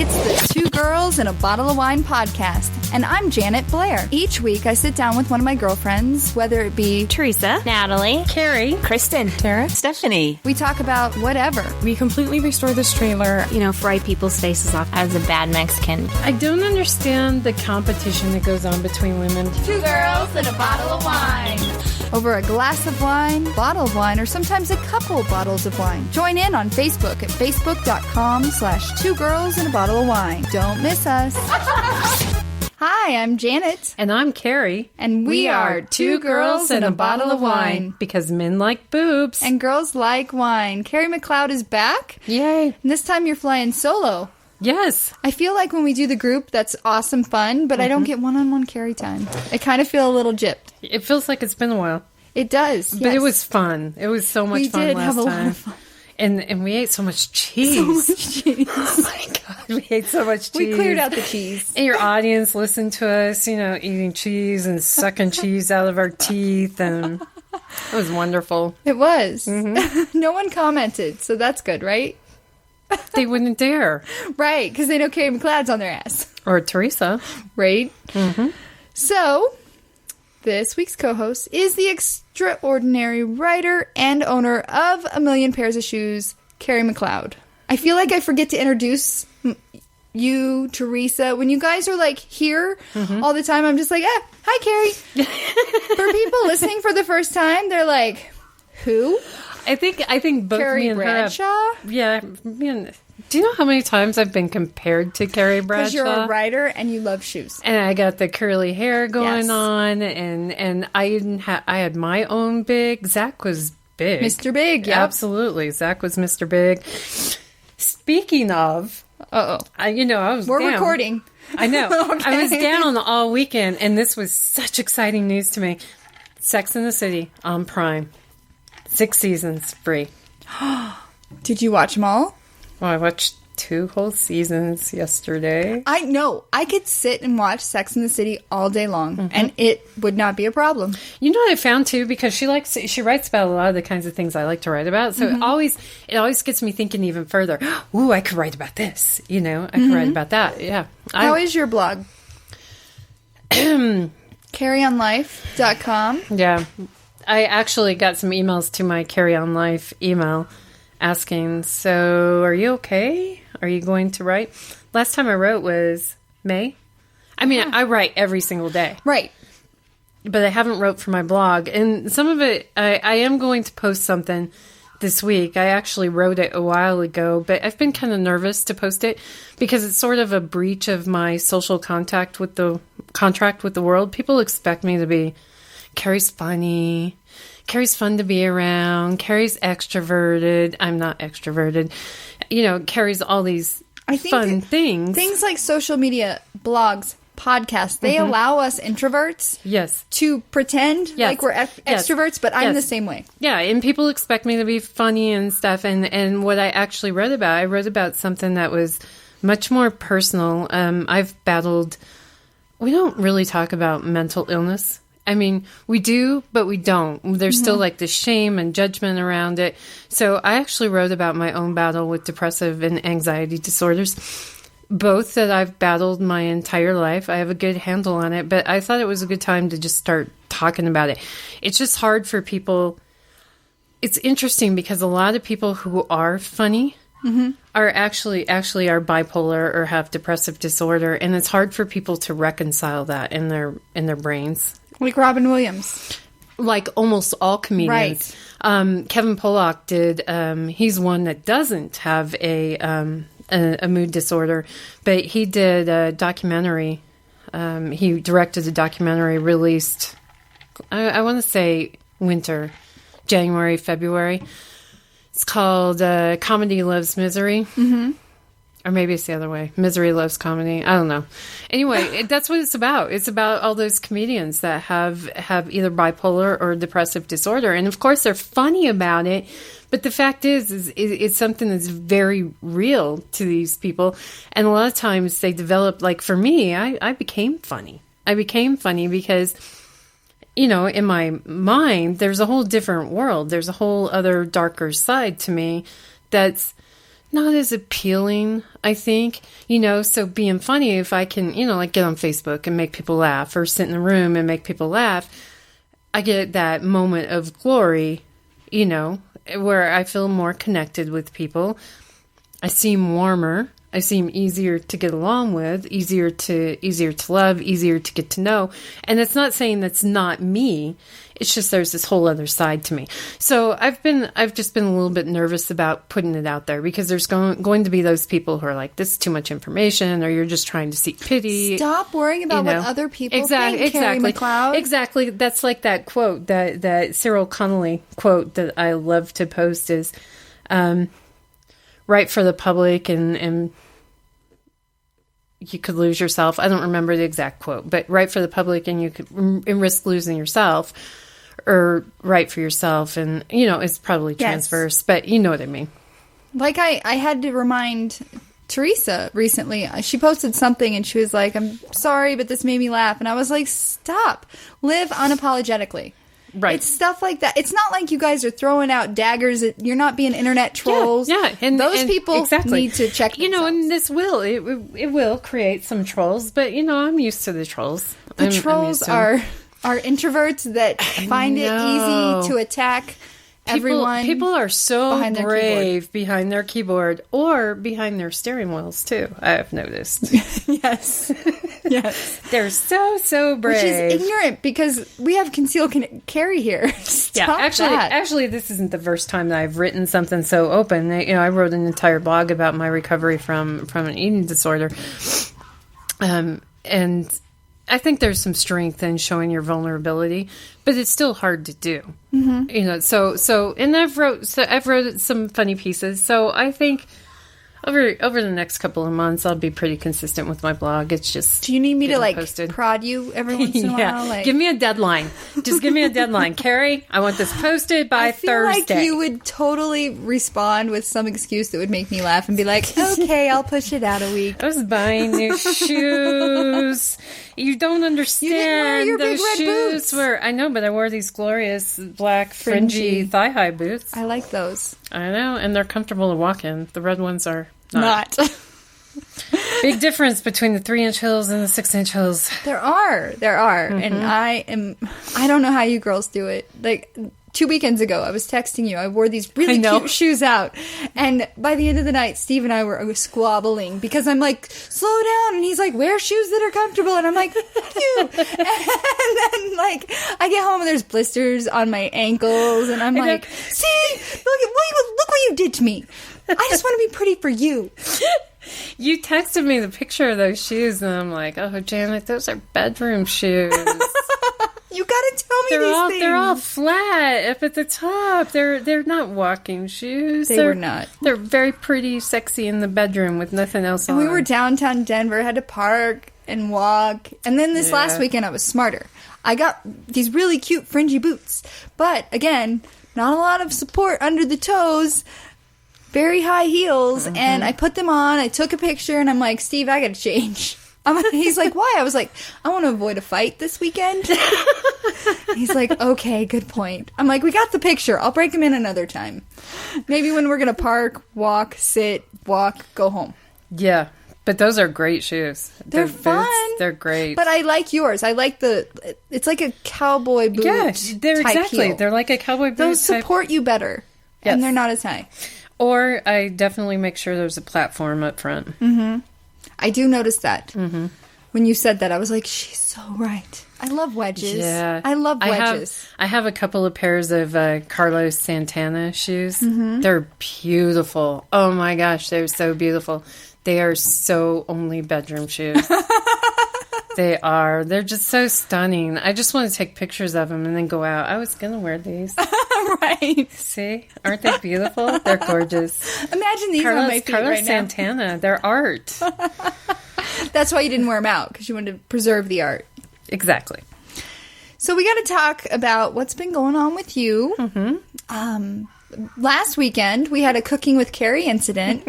It's the Two Girls and a Bottle of Wine podcast, and I'm Janet Blair. Each week, I sit down with one of my girlfriends, whether it be Teresa, Natalie, Carrie, Kristen, Tara, Stephanie. We talk about whatever. We completely restore this trailer. Fry people's faces off as a bad Mexican. I don't understand the competition that goes on between women. Two girls and a bottle of wine. Over a glass of wine, bottle of wine, or sometimes a couple bottles of wine. Join in on Facebook at facebook.com/2girlsandabottle of wine. Don't miss us. Hi, I'm Janet. And I'm Carrie. And we are Two Girls and a Bottle of Wine. Because men like boobs. And girls like wine. Carrie McCloud is back. Yay. And this time you're flying solo. Yes. I feel like when we do the group, that's awesome fun, but I don't get one-on-one Carrie time. I kind of feel a little gypped. It feels like it's been a while. It does, But yes. it was fun. It was so much fun last time. We did have a lot of fun. And we ate so much cheese. So much cheese. Oh my God, we ate so much cheese. We cleared out the cheese. And your audience listened to us, eating cheese and sucking cheese out of our teeth. And it was wonderful. It was. Mm-hmm. No one commented, so that's good, right? They wouldn't dare. Right, because they know Carrie McCloud's on their ass. Or Teresa. Right? Mm-hmm. So, this week's co-host is the extraordinary writer and owner of A Million Pairs of Shoes, Carrie McCloud. I feel like I forget to introduce you, Teresa. When you guys are here all the time, I'm just like, hi, Carrie. For people listening for the first time, they're like, who? I think both Carrie me and Bradshaw? her have, yeah. Do you know how many times I've been compared to Carrie Bradshaw? Because you're a writer and you love shoes. And I got the curly hair going Yes. on, and I had my own big. Zach was big, Mr. Big, yeah, absolutely. Zach was Mr. Big. Speaking of, I was. We're down. recording. I know. Okay. I was down all weekend, and this was such exciting news to me. Sex and the City on Prime. 6 seasons free. Did you watch them all? Well, I watched 2 whole seasons yesterday. I know. I could sit and watch Sex and the City all day long, and it would not be a problem. You know what I found too, because she writes about a lot of the kinds of things I like to write about. So it always gets me thinking even further. Ooh, I could write about this. I could write about that. Yeah. How is your blog? carryonlife.com. Yeah. I actually got some emails to my Carry On Life email asking, so are you okay? Are you going to write? Last time I wrote was May. I mean, I write every single day. Right. But I haven't wrote for my blog. And some of it, I am going to post something this week. I actually wrote it a while ago, but I've been kind of nervous to post it because it's sort of a breach of my social contract with the world. People expect me to be, Carrie's funny, Carrie's fun to be around, Carrie's extroverted. I'm not extroverted. Carrie's all these fun things. Things like social media, blogs, podcasts, they allow us introverts to pretend like we're extroverts, but I'm the same way. Yeah, and people expect me to be funny and stuff. And what I actually wrote about something that was much more personal. I've battled, we don't really talk about mental illness. I mean, we do, but we don't. There's still this shame and judgment around it. So I actually wrote about my own battle with depressive and anxiety disorders, both that I've battled my entire life. I have a good handle on it, but I thought it was a good time to just start talking about it. It's just hard for people. It's interesting because a lot of people who are funny are actually are bipolar or have depressive disorder, and it's hard for people to reconcile that in their brains. Like Robin Williams. Like almost all comedians. Right. Kevin Pollak did, he's one that doesn't have a mood disorder, but he did a documentary. He directed a documentary released, I want to say winter, January, February. It's called Comedy Loves Misery. Or maybe it's the other way. Misery loves comedy. I don't know. Anyway, that's what it's about. It's about all those comedians that have either bipolar or depressive disorder. And of course, they're funny about it. But the fact is it's something that's very real to these people. And a lot of times they develop, like for me, I became funny. I became funny because, in my mind, there's a whole different world. There's a whole other darker side to me that's not as appealing, I think. So being funny, if I can, like get on Facebook and make people laugh or sit in a room and make people laugh, I get that moment of glory, where I feel more connected with people. I seem warmer. I seem easier to get along with, easier to love, easier to get to know. And it's not saying that's not me. It's just there's this whole other side to me. So I've just been a little bit nervous about putting it out there because there's going to be those people who are like, this is too much information, or you're just trying to seek pity. Stop worrying about what other people think, Carrie McCloud. Exactly. That's like that quote, that Cyril Connolly quote that I love to post is, write for the public and you could lose yourself. I don't remember the exact quote, but write for the public and you could risk losing yourself, or write for yourself. And, it's probably transverse, but you know what I mean. Like I had to remind Teresa recently. She posted something and she was like, I'm sorry, but this made me laugh. And I was like, stop. Live unapologetically. Right. It's stuff like that. It's not like you guys are throwing out daggers. You're not being internet trolls. Yeah. And those people need to check themselves. And this it will create some trolls, but, I'm used to the trolls. The trolls are introverts that find it easy to attack everyone. People are so brave behind their keyboard or behind their steering wheels, too, I have noticed. Yes. They're so brave. Which is ignorant because we have concealed carry here. Stop that. Actually, this isn't the first time that I've written something so open. I wrote an entire blog about my recovery from an eating disorder. And I think there's some strength in showing your vulnerability, but it's still hard to do. Mm-hmm. And I've wrote some funny pieces. So I think over the next couple of months, I'll be pretty consistent with my blog. It's just, do you need me to posted. prod you every once in a while? Give me a deadline. Just give me a deadline, Carrie. I want this posted by Thursday. I feel like you would totally respond with some excuse that would make me laugh and be like, "Okay, I'll push it out a week." I was buying new shoes. You don't understand. You didn't wear your those big red shoes boots. I know, but I wore these glorious black fringy thigh-high boots. I like those. I know, and they're comfortable to walk in. The red ones are not. Big difference between the 3-inch heels and the 6-inch heels. There are. Mm-hmm. And I don't know how you girls do it. Like 2 weekends ago, I was texting you. I wore these really cute shoes out. And by the end of the night, Steve and I were squabbling because I'm like, slow down. And he's like, wear shoes that are comfortable. And I'm like, you. And then I get home and there's blisters on my ankles. And I'm like, see, look what you did to me. I just want to be pretty for you. You texted me the picture of those shoes, and I'm like, oh, Janet, those are bedroom shoes. You gotta tell me these things. They're all flat up at the top. They're not walking shoes. They were not. They're very pretty, sexy in the bedroom with nothing else on. We were downtown Denver, had to park and walk. And then this last weekend, I was smarter. I got these really cute fringy boots. But, again, not a lot of support under the toes. Very high heels, and I put them on. I took a picture, and I'm like, Steve, I gotta change. He's like, why? I was like, I want to avoid a fight this weekend. He's like, okay, good point. I'm like, we got the picture. I'll break them in another time. Maybe when we're gonna park, walk, sit, walk, go home. Yeah, but those are great shoes. They're fun. Boots, they're great. But I like yours. I like it's like a cowboy boot. Yeah, they're type exactly. heel. They're like a cowboy boot. Those support you better, and they're not as high. Or I definitely make sure there's a platform up front. Mm-hmm. I do notice that. Mm-hmm. When you said that, I was like, she's so right. I love wedges. Yeah. I love wedges. I have a couple of pairs of Carlos Santana shoes. Mm-hmm. They're beautiful. Oh my gosh, they're so beautiful. They are so only bedroom shoes. They are. They're just so stunning. I just want to take pictures of them and then go out. I was going to wear these. Right. See? Aren't they beautiful? They're gorgeous. Imagine these on my feet Carlos right now. Santana. They're art. That's why you didn't wear them out, because you wanted to preserve the art. Exactly. So we got to talk about what's been going on with you. Mm-hmm. Last weekend, we had a Cooking with Carrie incident.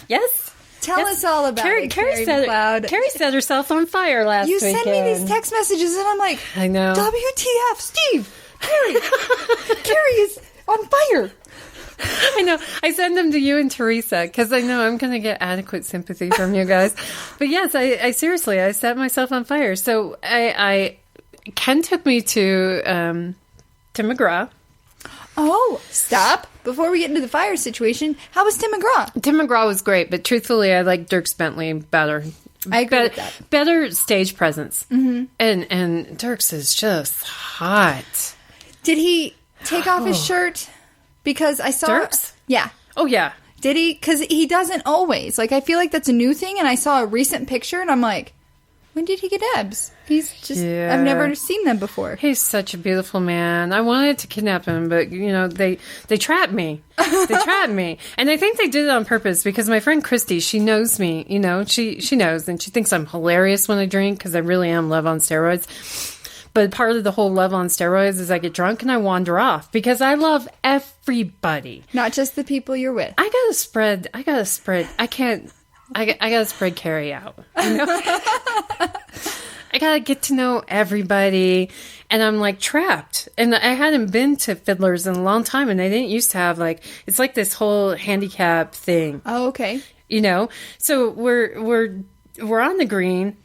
Yes. Tell us all about it, Carrie McCloud. Carrie set herself on fire last weekend. You sent me these text messages, and I'm like, I know. WTF, Steve, Carrie is on fire. I know. I send them to you and Teresa because I know I'm going to get adequate sympathy from you guys. But yes, I seriously, I set myself on fire. So Ken took me to McGraw. Oh, stop. Before we get into the fire situation, how was Tim McGraw? Tim McGraw was great, but truthfully, I like Dierks Bentley better. I agree with that. Better stage presence. Mm-hmm. And Dierks is just hot. Did he take off his shirt? Because I saw... Dierks? Yeah. Oh, yeah. Did he? Because he doesn't always. Like, I feel like that's a new thing, and I saw a recent picture, and I'm like, when did he get abs? He's just... Yeah. I've never seen them before. He's such a beautiful man. I wanted to kidnap him, but, they trapped me. They trapped me. And I think they did it on purpose because my friend Christy, she knows me, she knows, and she thinks I'm hilarious when I drink because I really am love on steroids. But part of the whole love on steroids is I get drunk and I wander off because I love everybody. Not just the people you're with. I gotta spread Carrie out. I gotta get to know everybody, and I'm like trapped. And I hadn't been to Fiddler's in a long time, and they didn't used to have it's like this whole handicap thing. Oh, okay. So we're on the green,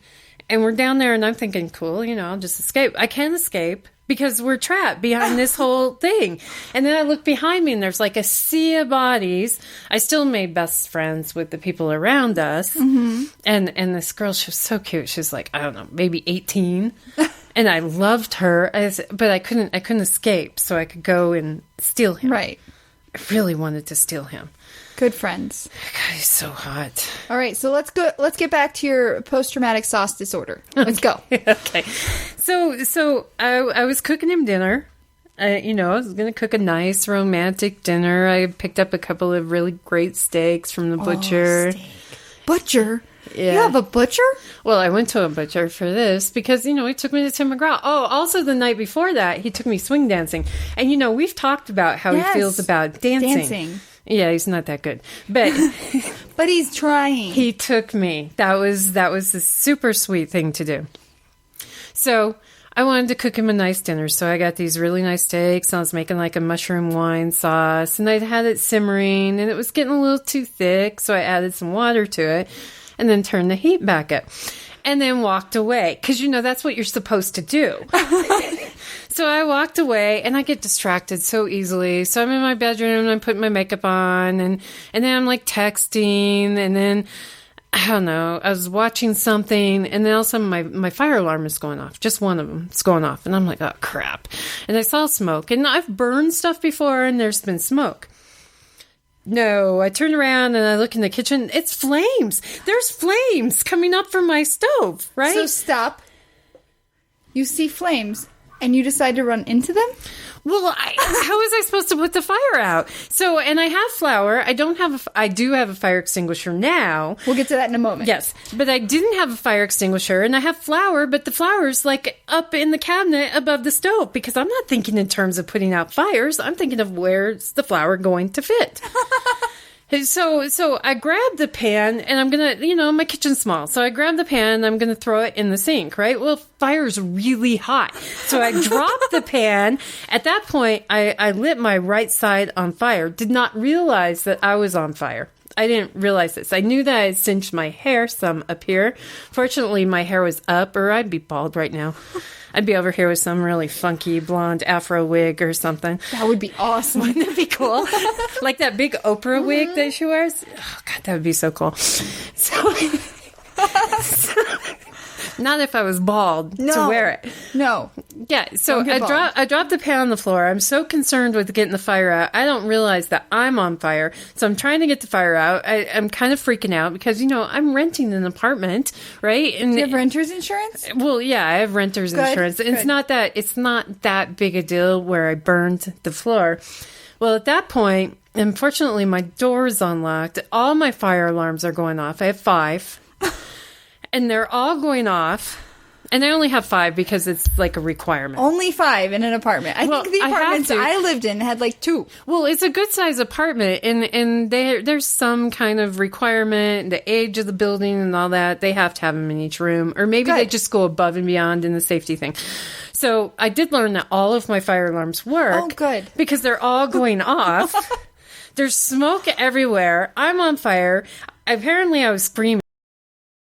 and we're down there, and I'm thinking, cool, I'll just escape. I can't escape because we're trapped behind this whole thing. And then I look behind me, and there's like a sea of bodies. I still made best friends with the people around us. Mm-hmm. And this girl, she was so cute. She was like, I don't know, maybe 18. And I loved her, but I couldn't escape, so I could go and steal him. Right. I really wanted to steal him. Good friends. God, he's so hot. All right, so let's get back to your post-traumatic sauce disorder. Let's go. Okay. So I was cooking him dinner. I was going to cook a nice romantic dinner. I picked up a couple of really great steaks from the butcher. Steak. Butcher? Yeah. You have a butcher? Well, I went to a butcher for this because, he took me to Tim McGraw. Oh, also the night before that, he took me swing dancing. And, we've talked about how he feels about dancing. Yeah, he's not that good. But but he's trying. He took me. That was a super sweet thing to do. So I wanted to cook him a nice dinner. So I got these really nice steaks. And I was making like a mushroom wine sauce. And I had it simmering. And it was getting a little too thick. So I added some water to it. And then turned the heat back up. And then walked away. Because, that's what you're supposed to do. So I walked away, and I get distracted so easily. So I'm in my bedroom, and I'm putting my makeup on, and then I'm like texting, and then, I don't know, I was watching something, and then all of a sudden my fire alarm is going off. Just one of them is going off. And I'm like, oh, crap. And I saw smoke. And I've burned stuff before, and there's been smoke. No, I turn around and I look in the kitchen. It's flames. There's flames coming up from my stove, right? So stop. You see flames and you decide to run into them? Well, how was I supposed to put the fire out? So, and I have flour. I do have a fire extinguisher now. We'll get to that in a moment. Yes, but I didn't have a fire extinguisher, and I have flour, but the flour's like up in the cabinet above the stove because I'm not thinking in terms of putting out fires. I'm thinking of where's the flour going to fit. So I grabbed the pan, and I'm going to, my kitchen's small. So I grabbed the pan, and I'm going to throw it in the sink, right? Well, fire's really hot. So I dropped the pan. At that point, I lit my right side on fire. Did not realize that I was on fire. I didn't realize this. I knew that I had singed my hair some up here. Fortunately, my hair was up, or I'd be bald right now. I'd be over here with some really funky blonde afro wig or something. That would be awesome. Wouldn't that be cool? Like that big Oprah wig that she wears. Oh, God, that would be so cool. So not if I was bald to wear it. No. Yeah, so I dropped the pan on the floor. I'm so concerned with getting the fire out. I don't realize that I'm on fire. So I'm trying to get the fire out. I'm kind of freaking out because, I'm renting an apartment, right? And do you have renter's insurance? Well, yeah, I have renter's insurance. Good. It's not that big a deal where I burned the floor. Well, at that point, unfortunately, my door is unlocked. All my fire alarms are going off. I have 5. And they're all going off. And I only have 5 because it's like a requirement. Only 5 in an apartment. I think the apartments I lived in had like 2. Well, it's a good size apartment, and there's some kind of requirement, the age of the building and all that. They have to have them in each room, or maybe they just go above and beyond in the safety thing. So I did learn that all of my fire alarms work. Oh, good. Because they're all going off. There's smoke everywhere. I'm on fire. Apparently, I was screaming.